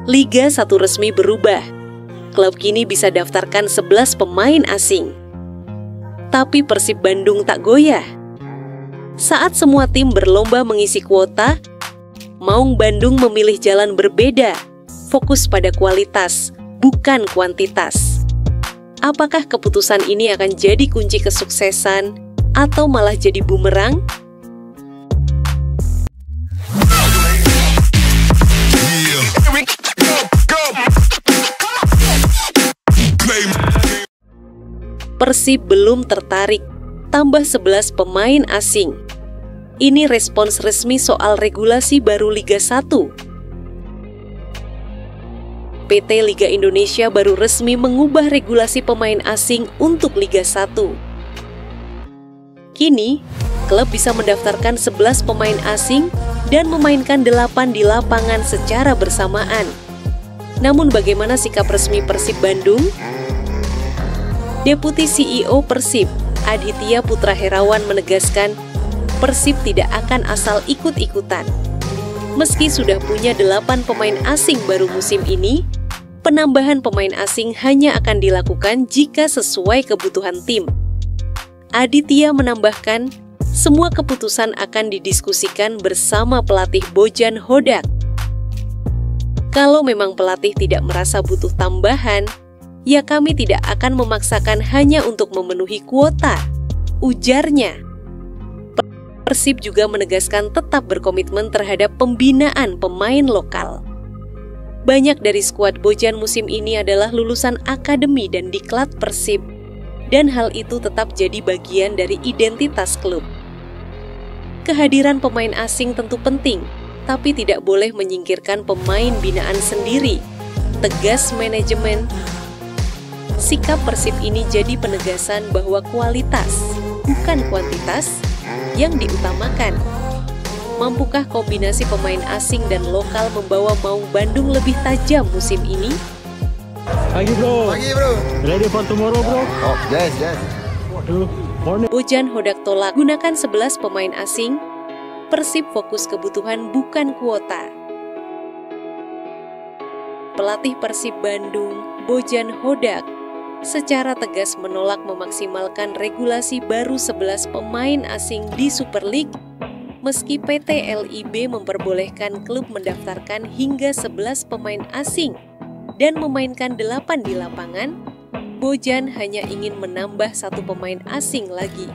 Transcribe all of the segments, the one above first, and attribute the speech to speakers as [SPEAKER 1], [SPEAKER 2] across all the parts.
[SPEAKER 1] Liga 1 resmi berubah. Klub kini bisa daftarkan 11 pemain asing. Tapi Persib Bandung tak goyah. Saat semua tim berlomba mengisi kuota, Maung Bandung memilih jalan berbeda, fokus pada kualitas, bukan kuantitas. Apakah keputusan ini akan jadi kunci kesuksesan atau malah jadi bumerang? Persib belum tertarik, tambah 11 pemain asing. Ini respons resmi soal regulasi baru Liga 1. PT Liga Indonesia baru resmi mengubah regulasi pemain asing untuk Liga 1. Kini, klub bisa mendaftarkan 11 pemain asing dan memainkan 8 di lapangan secara bersamaan. Namun bagaimana sikap resmi Persib Bandung? Deputi CEO Persib, Aditya Putra Herawan menegaskan, Persib tidak akan asal ikut-ikutan. Meski sudah punya 8 pemain asing baru musim ini, penambahan pemain asing hanya akan dilakukan jika sesuai kebutuhan tim. Aditya menambahkan, semua keputusan akan didiskusikan bersama pelatih Bojan Hodak. Kalau memang pelatih tidak merasa butuh tambahan, ya kami tidak akan memaksakan hanya untuk memenuhi kuota, ujarnya. Persib juga menegaskan tetap berkomitmen terhadap pembinaan pemain lokal. Banyak dari skuad Bojan musim ini adalah lulusan akademi dan diklat Persib, dan hal itu tetap jadi bagian dari identitas klub. Kehadiran pemain asing tentu penting, tapi tidak boleh menyingkirkan pemain binaan sendiri, tegas manajemen. Sikap Persib ini jadi penegasan bahwa kualitas, bukan kuantitas, yang diutamakan. Mampukah kombinasi pemain asing dan lokal membawa Maung Bandung lebih tajam musim ini?
[SPEAKER 2] Pagi bro.
[SPEAKER 3] Pagi bro.
[SPEAKER 2] Ready for tomorrow bro?
[SPEAKER 3] Oh yes.
[SPEAKER 2] Waduh, morning.
[SPEAKER 1] Bojan Hodak tolak gunakan 11 pemain asing. Persib fokus kebutuhan bukan kuota. Pelatih Persib Bandung, Bojan Hodak, secara tegas menolak memaksimalkan regulasi baru 11 pemain asing di Super League, meski PT LIB memperbolehkan klub mendaftarkan hingga 11 pemain asing dan memainkan 8 di lapangan. Bojan hanya ingin menambah 1 pemain asing lagi.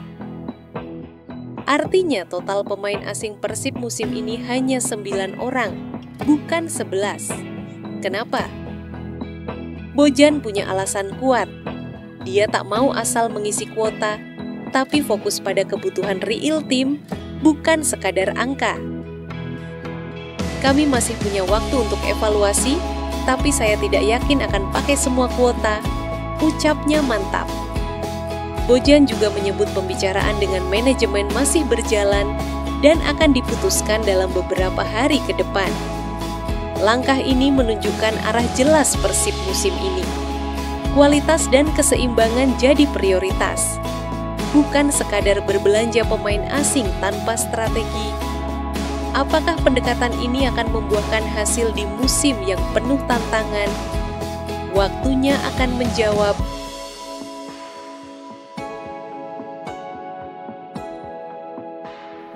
[SPEAKER 1] Artinya total pemain asing Persib musim ini hanya 9 orang, bukan 11. Kenapa? Bojan punya alasan kuat. Dia tak mau asal mengisi kuota, tapi fokus pada kebutuhan real tim, bukan sekadar angka. Kami masih punya waktu untuk evaluasi, tapi saya tidak yakin akan pakai semua kuota, ucapnya mantap. Bojan juga menyebut pembicaraan dengan manajemen masih berjalan dan akan diputuskan dalam beberapa hari ke depan. Langkah ini menunjukkan arah jelas Persib musim ini. Kualitas dan keseimbangan jadi prioritas. Bukan sekadar berbelanja pemain asing tanpa strategi. Apakah pendekatan ini akan membuahkan hasil di musim yang penuh tantangan? Waktunya akan menjawab.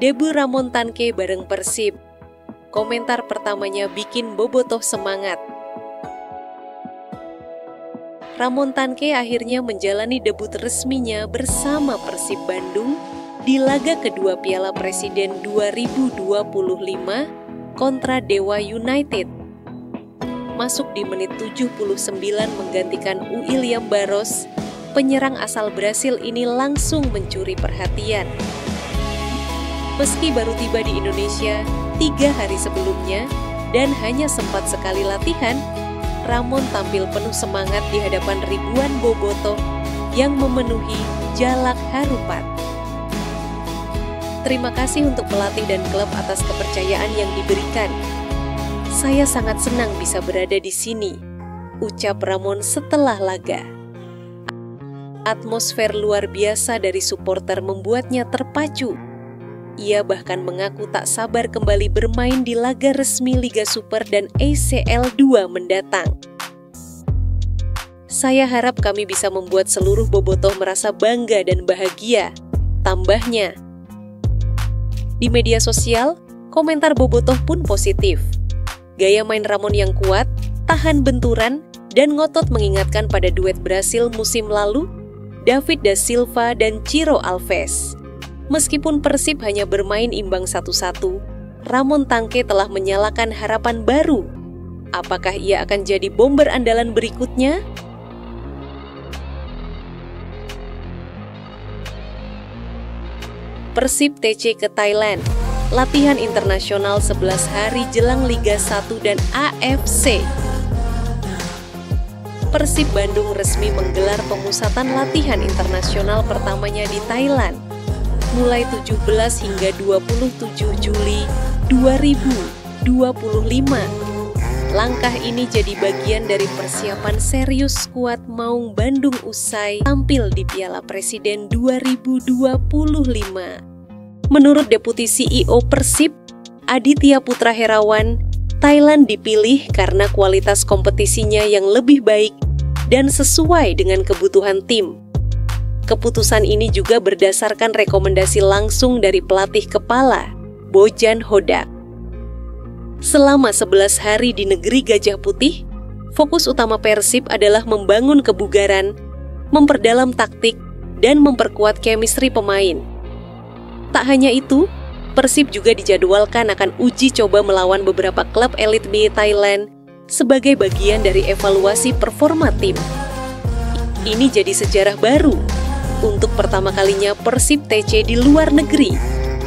[SPEAKER 1] Debu Ramon Tanke bareng Persib. Komentar pertamanya bikin bobotoh semangat. Ramon Tanke akhirnya menjalani debut resminya bersama Persib Bandung di laga kedua Piala Presiden 2025 kontra Dewa United. Masuk di menit 79 menggantikan William Barros, penyerang asal Brasil ini langsung mencuri perhatian. Meski baru tiba di Indonesia 3 hari sebelumnya dan hanya sempat sekali latihan, Ramon tampil penuh semangat di hadapan ribuan bobotoh yang memenuhi Jalak Harupat. Terima kasih untuk pelatih dan klub atas kepercayaan yang diberikan. Saya sangat senang bisa berada di sini, ucap Ramon setelah laga. Atmosfer luar biasa dari supporter membuatnya terpacu. Ia bahkan mengaku tak sabar kembali bermain di laga resmi Liga Super dan ACL 2 mendatang. Saya harap kami bisa membuat seluruh bobotoh merasa bangga dan bahagia, tambahnya. Di media sosial, komentar bobotoh pun positif. Gaya main Ramon yang kuat, tahan benturan, dan ngotot mengingatkan pada duet Brasil musim lalu, David da Silva dan Ciro Alves. Meskipun Persib hanya bermain imbang 1-1, Ramon Tangke telah menyalakan harapan baru. Apakah ia akan jadi bomber andalan berikutnya? Persib TC ke Thailand, latihan internasional 11 hari jelang Liga 1 dan AFC. Persib Bandung resmi menggelar pemusatan latihan internasional pertamanya di Thailand, mulai 17 hingga 27 Juli 2025. Langkah ini jadi bagian dari persiapan serius skuad Maung Bandung usai tampil di Piala Presiden 2025. Menurut Deputi CEO Persib, Aditya Putra Herawan, Thailand dipilih karena kualitas kompetisinya yang lebih baik dan sesuai dengan kebutuhan tim. Keputusan ini juga berdasarkan rekomendasi langsung dari pelatih kepala, Bojan Hodak. Selama 11 hari di negeri Gajah Putih, fokus utama Persib adalah membangun kebugaran, memperdalam taktik, dan memperkuat chemistry pemain. Tak hanya itu, Persib juga dijadwalkan akan uji coba melawan beberapa klub elit di Thailand sebagai bagian dari evaluasi performa tim. Ini jadi sejarah baru untuk pertama kalinya Persib TC di luar negeri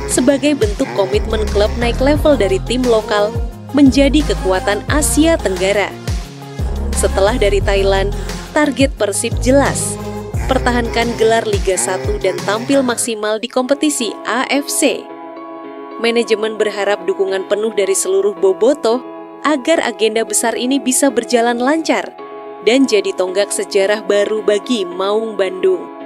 [SPEAKER 1] sebagai bentuk komitmen klub naik level dari tim lokal menjadi kekuatan Asia Tenggara. Setelah dari Thailand, target Persib jelas, pertahankan gelar Liga 1 dan tampil maksimal di kompetisi AFC. Manajemen berharap dukungan penuh dari seluruh bobotoh agar agenda besar ini bisa berjalan lancar dan jadi tonggak sejarah baru bagi Maung Bandung.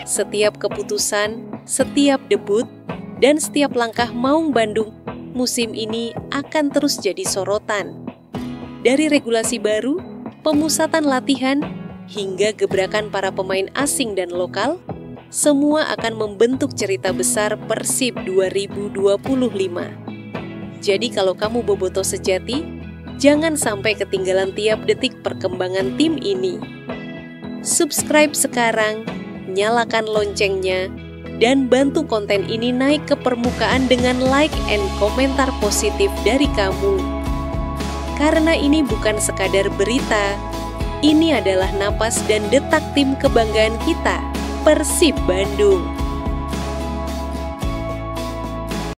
[SPEAKER 1] Setiap keputusan, setiap debut, dan setiap langkah Maung Bandung musim ini akan terus jadi sorotan. Dari regulasi baru, pemusatan latihan, hingga gebrakan para pemain asing dan lokal, semua akan membentuk cerita besar Persib 2025. Jadi kalau kamu bobotoh sejati, jangan sampai ketinggalan tiap detik perkembangan tim ini. Subscribe sekarang, nyalakan loncengnya, dan bantu konten ini naik ke permukaan dengan like and komentar positif dari kamu. Karena ini bukan sekadar berita, ini adalah napas dan detak tim kebanggaan kita, Persib Bandung.